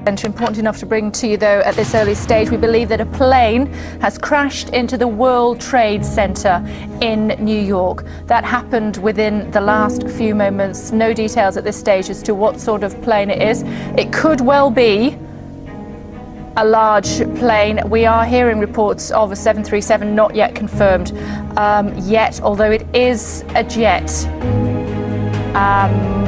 Important enough to bring to you, though, at this early stage. We believe that a plane has crashed into the World Trade Center in New York. That happened within the last few moments. No details at this stage as to what sort of plane it is. It could well be a large plane. We are hearing reports of a 737, not yet confirmed yet, although it is a jet.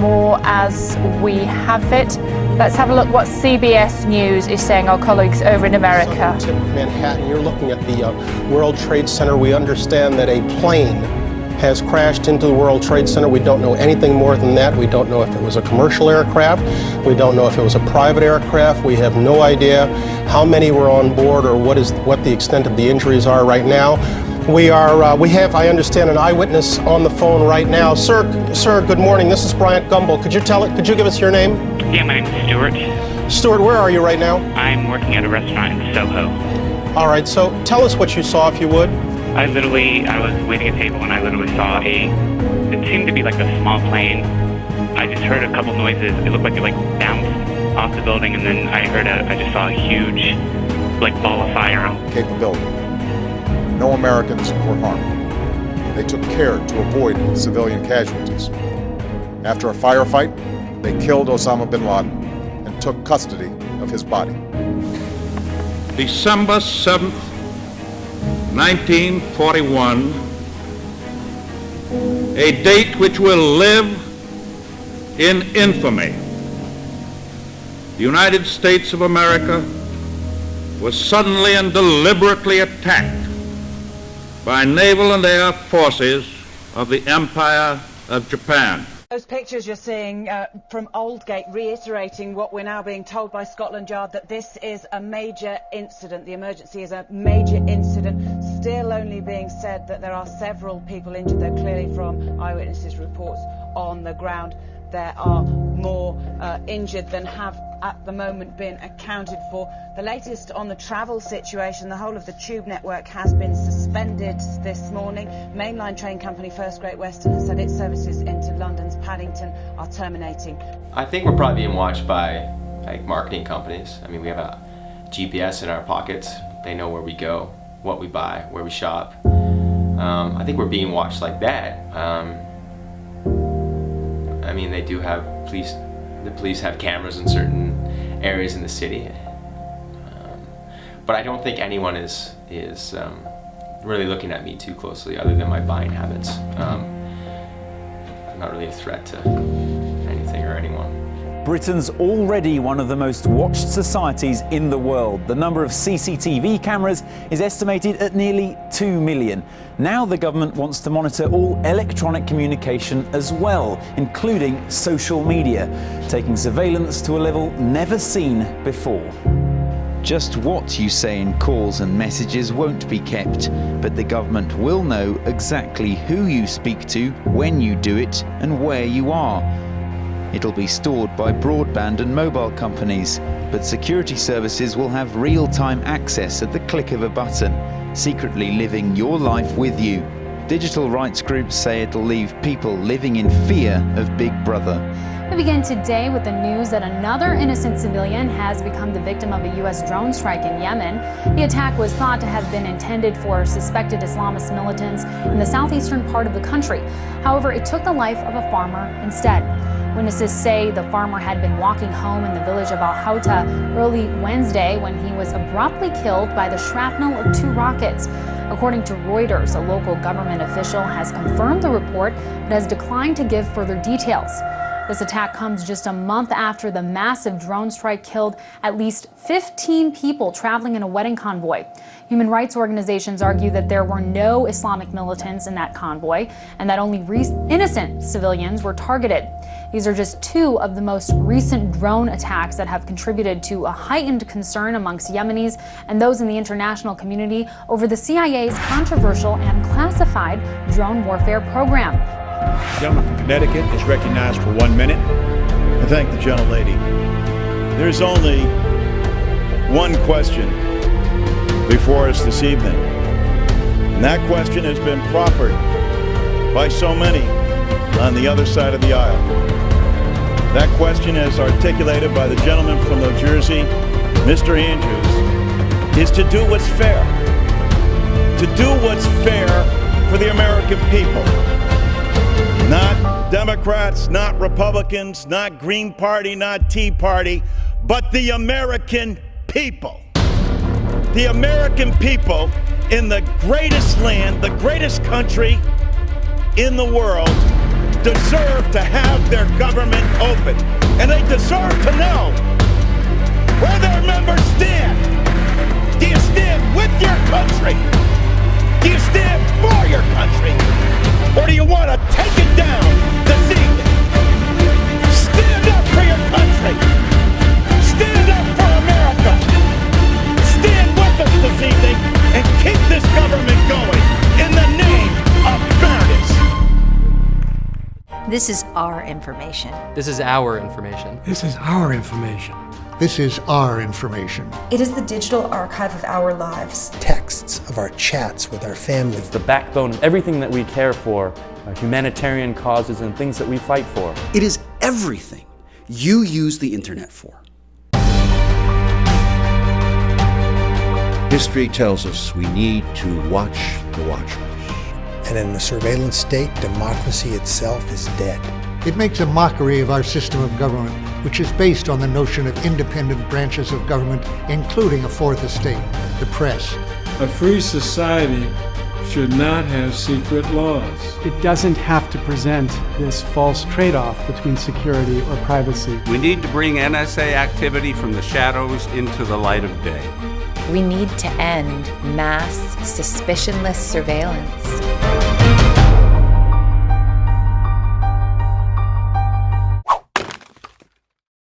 More as we have it. Let's have a look what CBS News is saying, our colleagues over in America. Tip of Manhattan, you're looking at the World Trade Center. We understand that a plane has crashed into the World Trade Center. We don't know anything more than that. We don't know if it was a commercial aircraft. We don't know if it was a private aircraft. We have no idea how many were on board or what the extent of the injuries are right now. We have, I understand, an eyewitness on the phone right now. Sir, good morning. This is Bryant Gumbel. Could you give us your name? Yeah, my name's Stuart. Stuart, where are you right now? I'm working at a restaurant in Soho. All right, so tell us what you saw, if you would. I was waiting at a table and I literally saw it seemed to be like a small plane. I just heard a couple noises. It looked like it bounced off the building, and then I just saw a huge ball of fire. Capability. No Americans were harmed. They took care to avoid civilian casualties. After a firefight, they killed Osama bin Laden and took custody of his body. December 7th, 1941, a date which will live in infamy. The United States of America was suddenly and deliberately attacked by naval and air forces of the Empire of Japan. Those pictures you're seeing from Aldgate reiterating what we're now being told by Scotland Yard, that this is a major incident. The emergency is a major incident. Still only being said that there are several people injured, though clearly from eyewitnesses' reports on the ground there are more injured than have at the moment been accounted for. The latest on the travel situation: the whole of the tube network has been suspended this morning. Mainline train company First Great Western has said its services into London's Paddington are terminating. I think we're probably being watched by marketing companies. I mean, we have a GPS in our pockets. They know where we go, what we buy, where we shop. I think we're being watched like that. I mean, they do have the police have cameras in certain areas in the city. But I don't think anyone is really looking at me too closely, other than my buying habits. I'm not really a threat to anything or anyone. Britain's already one of the most watched societies in the world. The number of CCTV cameras is estimated at nearly 2 million. Now the government wants to monitor all electronic communication as well, including social media, taking surveillance to a level never seen before. Just what you say in calls and messages won't be kept, but the government will know exactly who you speak to, when you do it, and where you are. It'll be stored by broadband and mobile companies, but security services will have real-time access at the click of a button, secretly living your life with you. Digital rights groups say it'll leave people living in fear of Big Brother. We begin today with the news that another innocent civilian has become the victim of a U.S. drone strike in Yemen. The attack was thought to have been intended for suspected Islamist militants in the southeastern part of the country. However, it took the life of a farmer instead. Witnesses say the farmer had been walking home in the village of Al-Houta early Wednesday when he was abruptly killed by the shrapnel of 2 rockets. According to Reuters, a local government official has confirmed the report but has declined to give further details. This attack comes just a month after the massive drone strike killed at least 15 people traveling in a wedding convoy. Human rights organizations argue that there were no Islamic militants in that convoy and that only innocent civilians were targeted. These are just 2 of the most recent drone attacks that have contributed to a heightened concern amongst Yemenis and those in the international community over the CIA's controversial and classified drone warfare program. The gentleman from Connecticut is recognized for 1 minute. I thank the gentlelady. There's only one question before us this evening, and that question has been proffered by so many on the other side of the aisle. That question, as articulated by the gentleman from New Jersey, Mr. Andrews, is to do what's fair. To do what's fair for the American people. Not Democrats, not Republicans, not Green Party, not Tea Party, but the American people. The American people in the greatest land, the greatest country in the world, deserve to have their government open. And they deserve to know where their members stand. Do you stand with your country? Do you stand for your country? Or do you want to take it down this evening? Stand up for your country. Stand up for America. Stand with us this evening and keep this government going in the name of fairness. This is our information. This is our information. This is our information. This is our information. It is the digital archive of our lives. Texts of our chats with our families. The backbone of everything that we care for, humanitarian causes and things that we fight for. It is everything you use the internet for. History tells us we need to watch the watchers. And in the surveillance state, democracy itself is dead. It makes a mockery of our system of government, which is based on the notion of independent branches of government, including a fourth estate, the press. A free society should not have secret laws. It doesn't have to present this false trade-off between security or privacy. We need to bring NSA activity from the shadows into the light of day. We need to end mass, suspicionless surveillance.